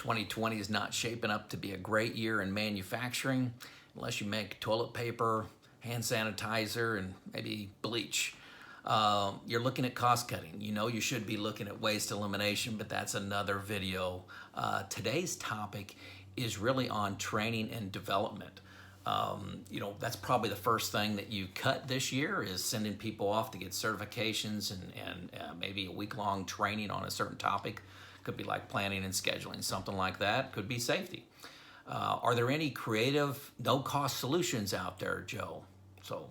2020 is not shaping up to be a great year in manufacturing unless you make toilet paper, hand sanitizer, and maybe bleach. You're looking at cost cutting. You know you should be looking at waste elimination, but that's another video. Today's topic is really on training and development. That's probably the first thing that you cut this year is sending people off to get certifications and maybe a week-long training on a certain topic. Could be like planning and scheduling, something like that. Could be safety. Are there any creative, no-cost solutions out there, Joe? So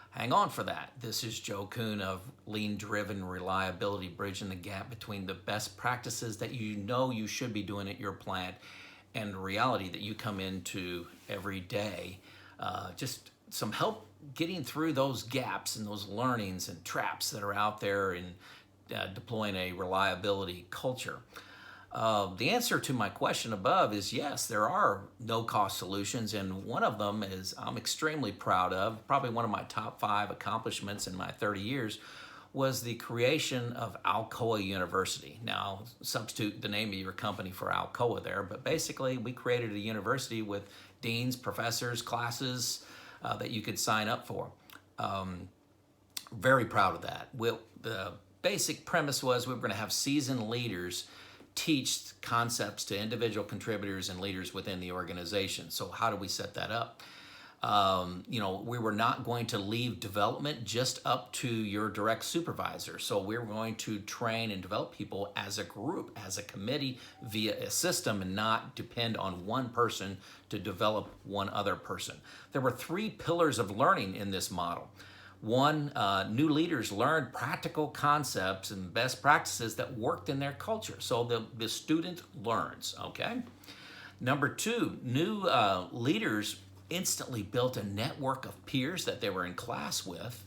hang on for that. This is Joe Kuhn of Lean-Driven Reliability, bridging the gap between the best practices that you know you should be doing at your plant and the reality that you come into every day. Just some help getting through those gaps and those learnings and traps that are out there in deploying a reliability culture. The answer to my question above is yes, there are no-cost solutions, and one of them is I'm extremely proud of, probably one of my top 5 accomplishments in my 30 years, was the creation of Alcoa University. Now, substitute the name of your company for Alcoa there, but basically we created a university with deans, professors, classes that you could sign up for. Very proud of that. The basic premise was we were going to have seasoned leaders teach concepts to individual contributors and leaders within the organization. So how do we set that up? We were not going to leave development just up to your direct supervisor. So we're going to train and develop people as a group, as a committee, via a system, and not depend on one person to develop one other person. There were 3 pillars of learning in this model. One, new leaders learned practical concepts and best practices that worked in their culture. So the student learns, okay? Number 2, new leaders instantly built a network of peers that they were in class with,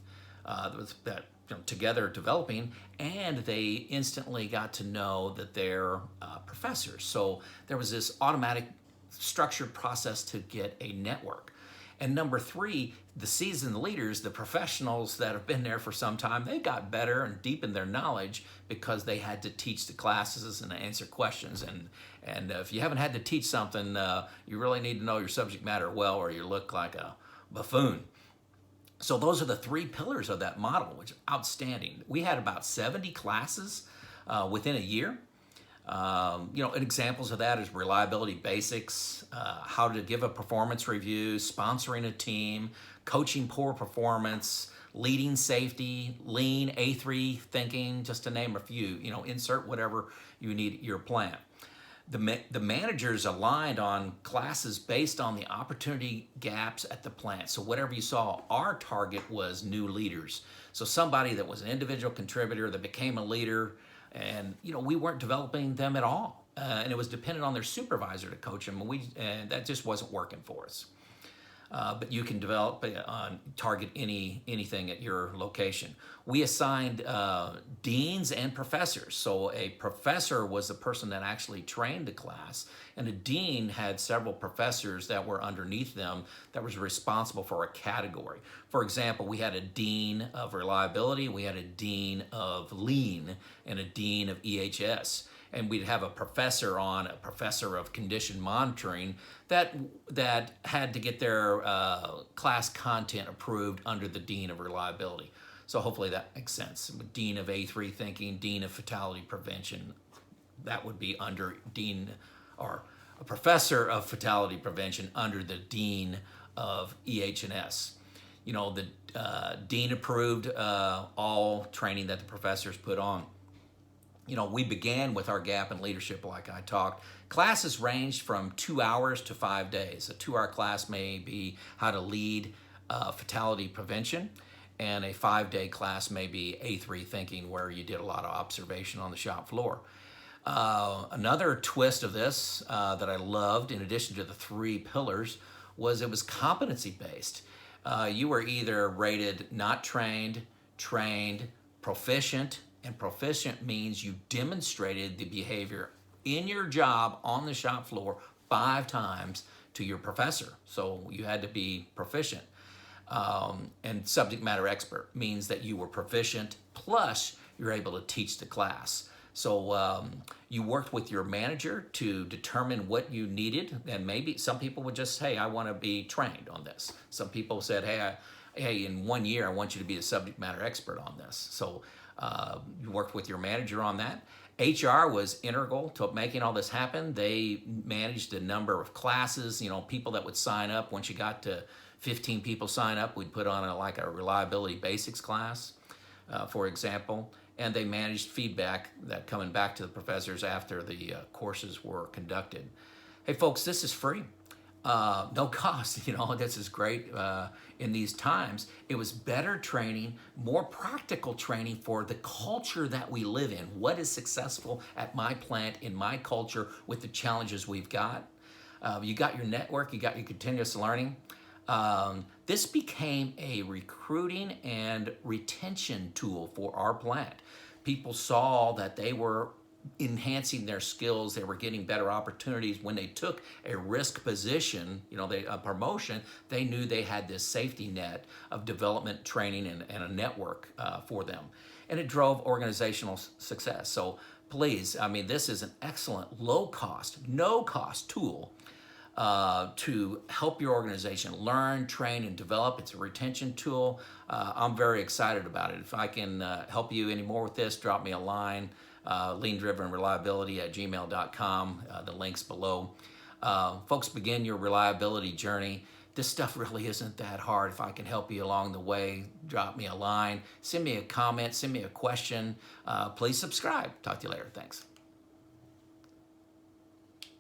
together developing, and they instantly got to know that they're professors. So there was this automatic structured process to get a network. And number 3, the seasoned leaders, the professionals that have been there for some time, they got better and deepened their knowledge because they had to teach the classes and answer questions. And if you haven't had to teach something, you really need to know your subject matter well, or you look like a buffoon. So those are the 3 pillars of that model, which is outstanding. We had about 70 classes within a year. Examples of that is reliability basics, how to give a performance review, sponsoring a team, coaching poor performance, leading safety, lean, A3 thinking, just to name a few. Insert whatever you need at your plant. The managers aligned on classes based on the opportunity gaps at the plant. So whatever you saw, our target was new leaders. So somebody that was an individual contributor that became a leader, and we weren't developing them at all, and it was dependent on their supervisor to coach them, and that just wasn't working for us. But you can develop target anything at your location. We assigned deans and professors. So a professor was the person that actually trained the class, and a dean had several professors that were underneath them that was responsible for a category. For example, we had a dean of reliability, we had a dean of lean, and a dean of EHS. And we'd have a professor of condition monitoring that had to get their class content approved under the dean of reliability. So hopefully that makes sense. Dean of A3 thinking, dean of fatality prevention, that would be under dean, or a professor of fatality prevention under the dean of EH&S. The dean approved all training that the professors put on. We began with our gap in leadership, like I talked. Classes ranged from 2 hours to 5 days. A 2-hour class may be how to lead fatality prevention, and a 5-day class may be A3 thinking, where you did a lot of observation on the shop floor. Another twist of this that I loved, in addition to the 3 pillars, was it was competency-based. You were either rated not trained, trained, proficient, and proficient means you demonstrated the behavior in your job on the shop floor 5 times to your professor. So you had to be proficient. And subject matter expert means that you were proficient, plus you're able to teach the class. So you worked with your manager to determine what you needed, and maybe some people would just, hey, I want to be trained on this. Some people said, hey, in 1 year, I want you to be a subject matter expert on this. So you worked with your manager on that. HR was integral to making all this happen. They managed a number of classes, people that would sign up. Once you got to 15 people sign up, we'd put on a reliability basics class, for example. And they managed feedback that coming back to the professors after the courses were conducted. Hey folks, this is free. No cost, this is great in these times. It was better training, more practical training for the culture that we live in. What is successful at my plant, in my culture, with the challenges we've got? You got your network, you got your continuous learning. This became a recruiting and retention tool for our plant. People saw that they were enhancing their skills, they were getting better opportunities. When they took a risk position, a promotion, they knew they had this safety net of development, training, and a network for them. And it drove organizational success. So please, this is an excellent low cost, no cost tool to help your organization learn, train, and develop. It's a retention tool. I'm very excited about it. If I can help you any more with this, drop me a line, leandrivenreliability@gmail.com. The link's below. Folks, begin your reliability journey. This stuff really isn't that hard. If I can help you along the way, drop me a line, send me a comment, send me a question. Please subscribe. Talk to you later. Thanks.